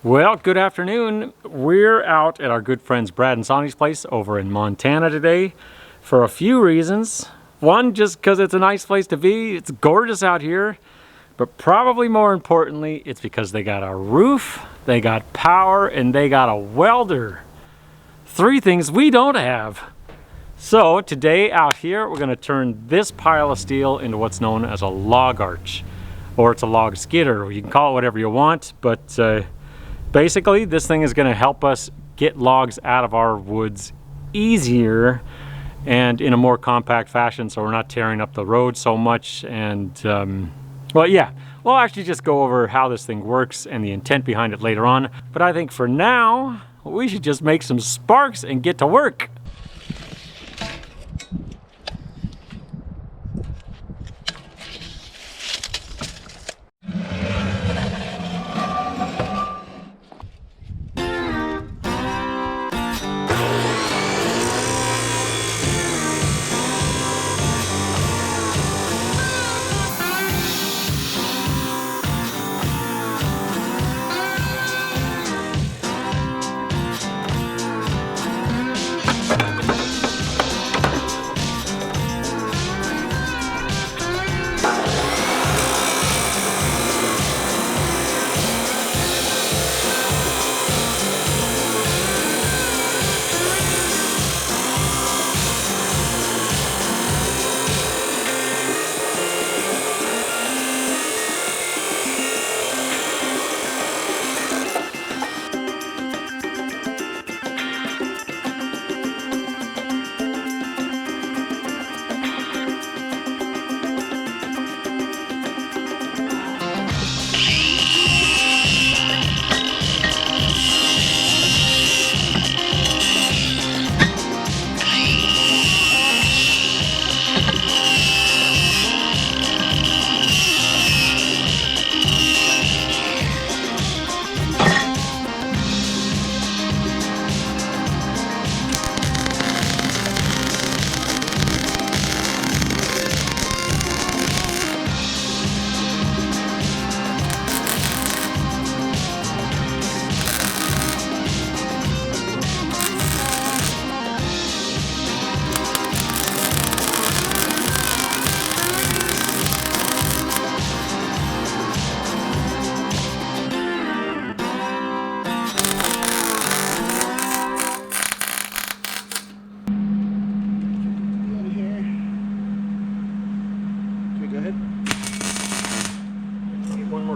Well, good afternoon. We're out at our good friends Brad and Sonny's place over in Montana today for a few reasons. One, just because it's a nice place to be. It's gorgeous out here. But probably more importantly, it's because they got a roof, they got power, and they got a welder. Three things we don't have. So today out here, we're going to turn this pile of steel into what's known as a log arch. Or it's a log skidder. You can call it whatever you want, but basically, this thing is going to help us get logs out of our woods easier and in a more compact fashion, so we're not tearing up the road so much. And well, yeah, we'll actually just go over how this thing works and the intent behind it later on. But I think for now, we should just make some sparks and get to work.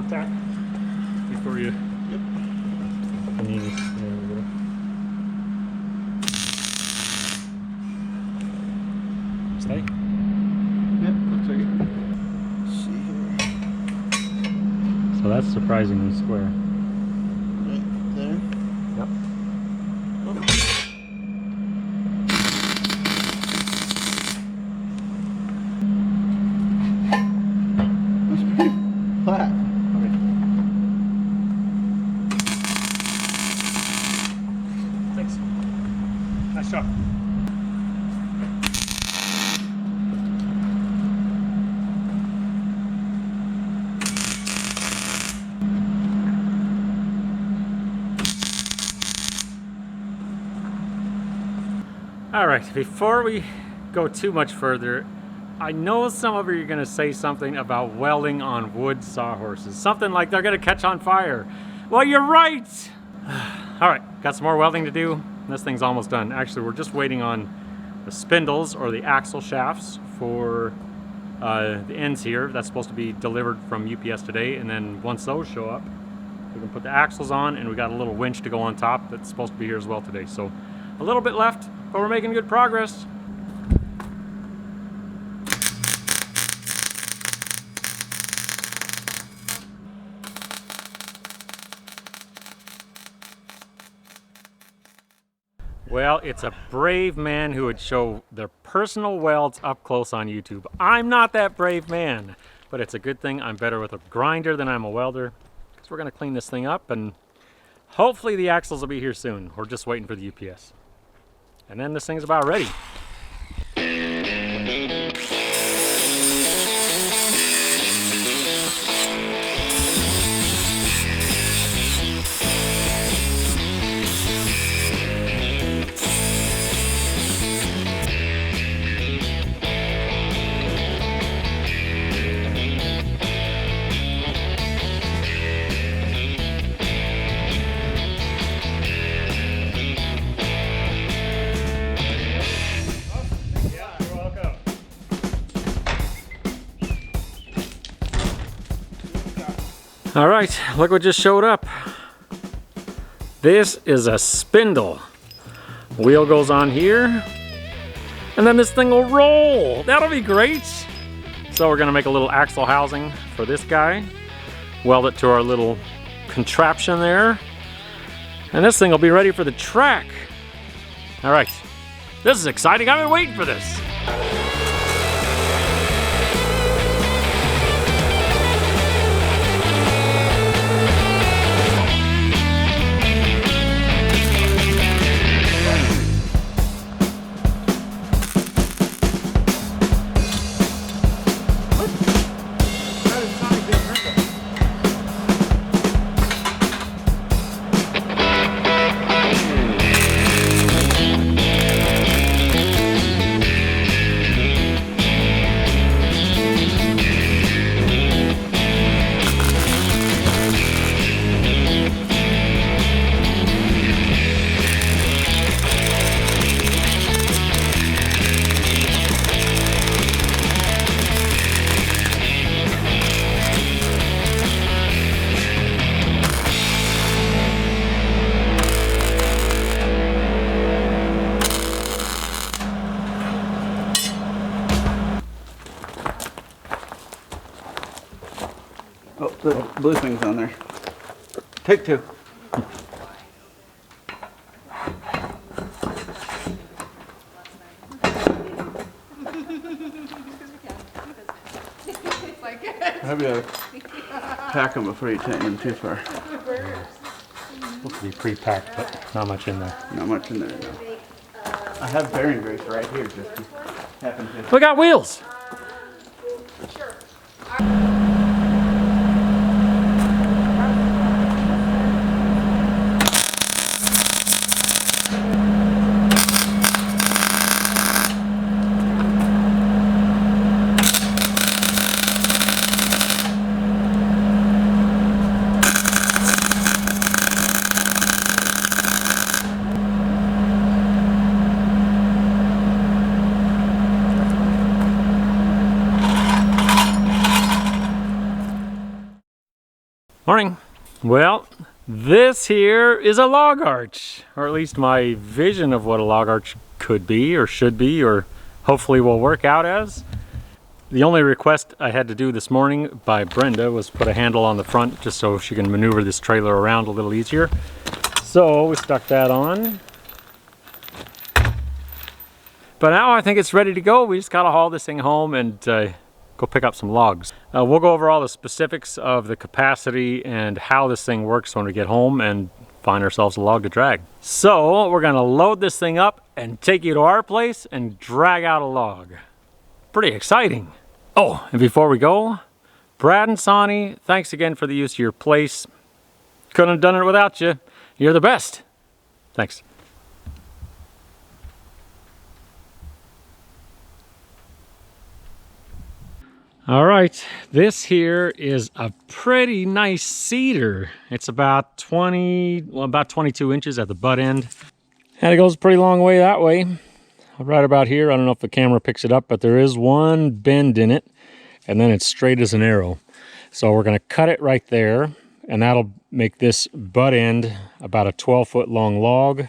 Tack before you. Yep. There we go. Stay. Yep, looks like it. Let's see here. So that's surprisingly square. Right there. Yep. Oh. That's pretty flat. Nice job. All right, before we go too much further, I know some of you are going to say something about welding on wood sawhorses. Something like they're going to catch on fire. Well, you're right. All right, got some more welding to do. This thing's almost done. Actually, we're just waiting on the spindles or the axle shafts for the ends here. That's supposed to be delivered from UPS today. And then once those show up, we can put the axles on, and we got a little winch to go on top that's supposed to be here as well today. So a little bit left, but we're making good progress. Well, it's a brave man who would show their personal welds up close on YouTube. I'm not that brave man, but it's a good thing I'm better with a grinder than I'm a welder. So we're going to clean this thing up, and hopefully the axles will be here soon. We're just waiting for the UPS. And then this thing's about ready. All right, look what just showed up. This is a spindle. Wheel goes on here, and then this thing will roll. That'll be great. So we're gonna make a little axle housing for this guy, weld it to our little contraption there, and this thing will be ready for the track. All right, this is exciting. I've been waiting for this. Oh, the blue thing's on there. Take two. Maybe I'll pack them before you take them too far. Supposed to be pre-packed, but not much in there. Not much in there, no. I have bearing grease right here, just to happen to. We got wheels. Morning. Well, this here is a log arch, or at least my vision of what a log arch could be or should be, or hopefully will work out as. The only request I had to do this morning by Brenda was put a handle on the front just so she can maneuver this trailer around a little easier. So we stuck that on. But now I think it's ready to go. We just gotta haul this thing home and go pick up some logs. We'll go over all the specifics of the capacity and how this thing works when we get home and find ourselves a log to drag. So we're gonna load this thing up and take you to our place and drag out a log. Pretty exciting. Oh, and before we go, Brad and Sonny, thanks again for the use of your place. Couldn't have done it without you. You're the best. Thanks. All right, this here is a pretty nice cedar. It's about 22 inches at the butt end. And it goes a pretty long way that way. Right about here, I don't know if the camera picks it up, but there is one bend in it, and then it's straight as an arrow. So we're gonna cut it right there, and that'll make this butt end about a 12-foot long log.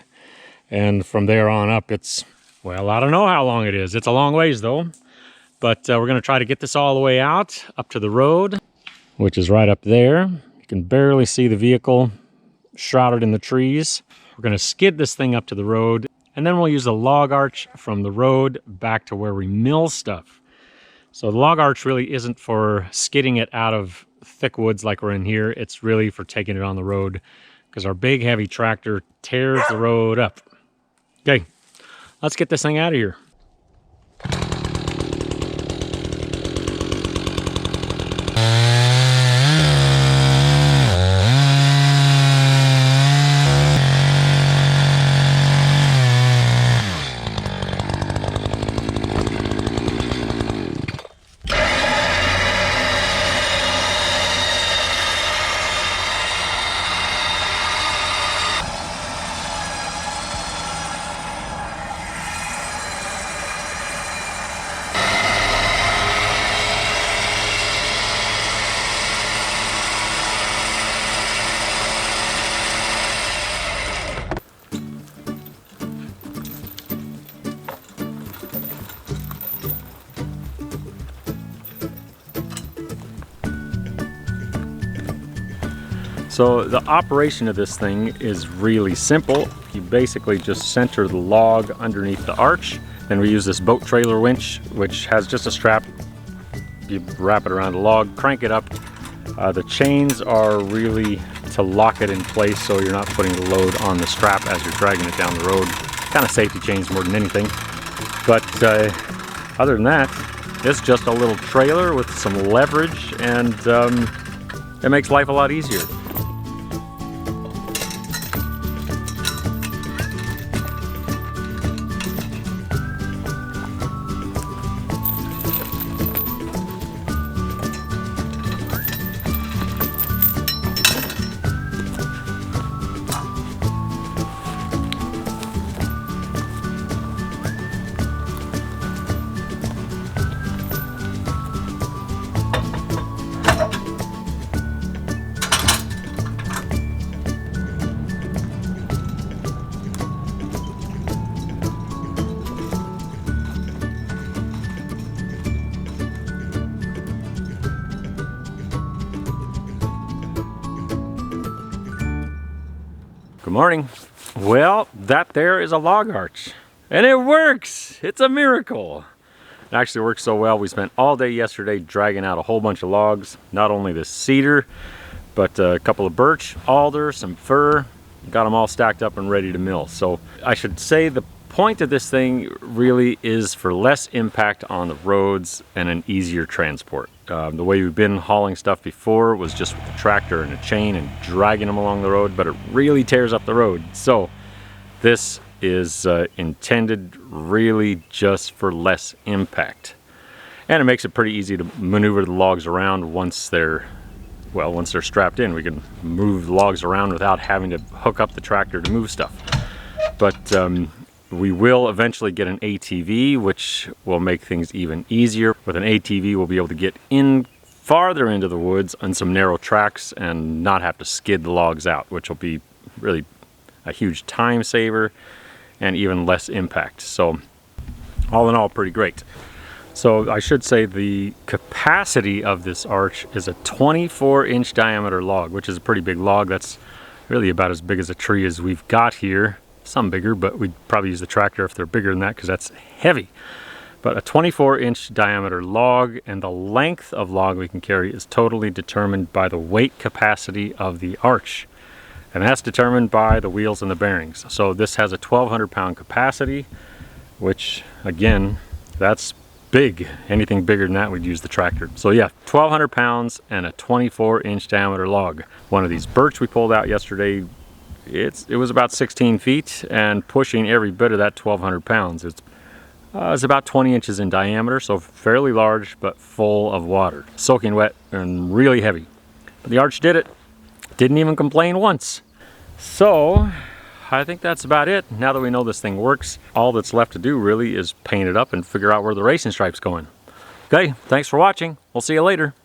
And from there on up, it's, well, I don't know how long it is. It's a long ways though. But we're gonna try to get this all the way out, up to the road, which is right up there. You can barely see the vehicle shrouded in the trees. We're gonna skid this thing up to the road, and then we'll use a log arch from the road back to where we mill stuff. So the log arch really isn't for skidding it out of thick woods like we're in here. It's really for taking it on the road, because our big heavy tractor tears the road up. Okay, let's get this thing out of here. So the operation of this thing is really simple. You basically just center the log underneath the arch. Then we use this boat trailer winch, which has just a strap. You wrap it around the log, crank it up. The chains are really to lock it in place so you're not putting the load on the strap as you're dragging it down the road. Kind of safety chains more than anything. But other than that, it's just a little trailer with some leverage, and it makes life a lot easier. Good morning. Well, that there is a log arch, and it works. It's a miracle. It actually works so well, we spent all day yesterday dragging out a whole bunch of logs. Not only the cedar, but a couple of birch, alder, some fir. Got them all stacked up and ready to mill. So I should say the point of this thing really is for less impact on the roads and an easier transport. The way we've been hauling stuff before was just with a tractor and a chain and dragging them along the road, but it really tears up the road. So this is intended really just for less impact. And it makes it pretty easy to maneuver the logs around once they're strapped in. We can move the logs around without having to hook up the tractor to move stuff. But we will eventually get an ATV, which will make things even easier. With an ATV, we'll be able to get in farther into the woods on some narrow tracks and not have to skid the logs out, which will be really a huge time saver and even less impact. So all in all, pretty great. So I should say the capacity of this arch is a 24-inch diameter log, which is a pretty big log. That's really about as big as a tree as we've got here. Some bigger, but we'd probably use the tractor if they're bigger than that because that's heavy. But a 24-inch diameter log, and the length of log we can carry is totally determined by the weight capacity of the arch. And that's determined by the wheels and the bearings. So this has a 1,200 pound capacity, which again, that's big. Anything bigger than that, we'd use the tractor. So yeah, 1,200 pounds and a 24-inch diameter log. One of these birch we pulled out yesterday, it was about 16 feet and pushing every bit of that 1,200 pounds. It's about 20 inches in diameter, so fairly large, but full of water. Soaking wet and really heavy. But the arch did it. Didn't even complain once. So I think that's about it. Now that we know this thing works, all that's left to do really is paint it up and figure out where the racing stripe's going. Okay, thanks for watching. We'll see you later.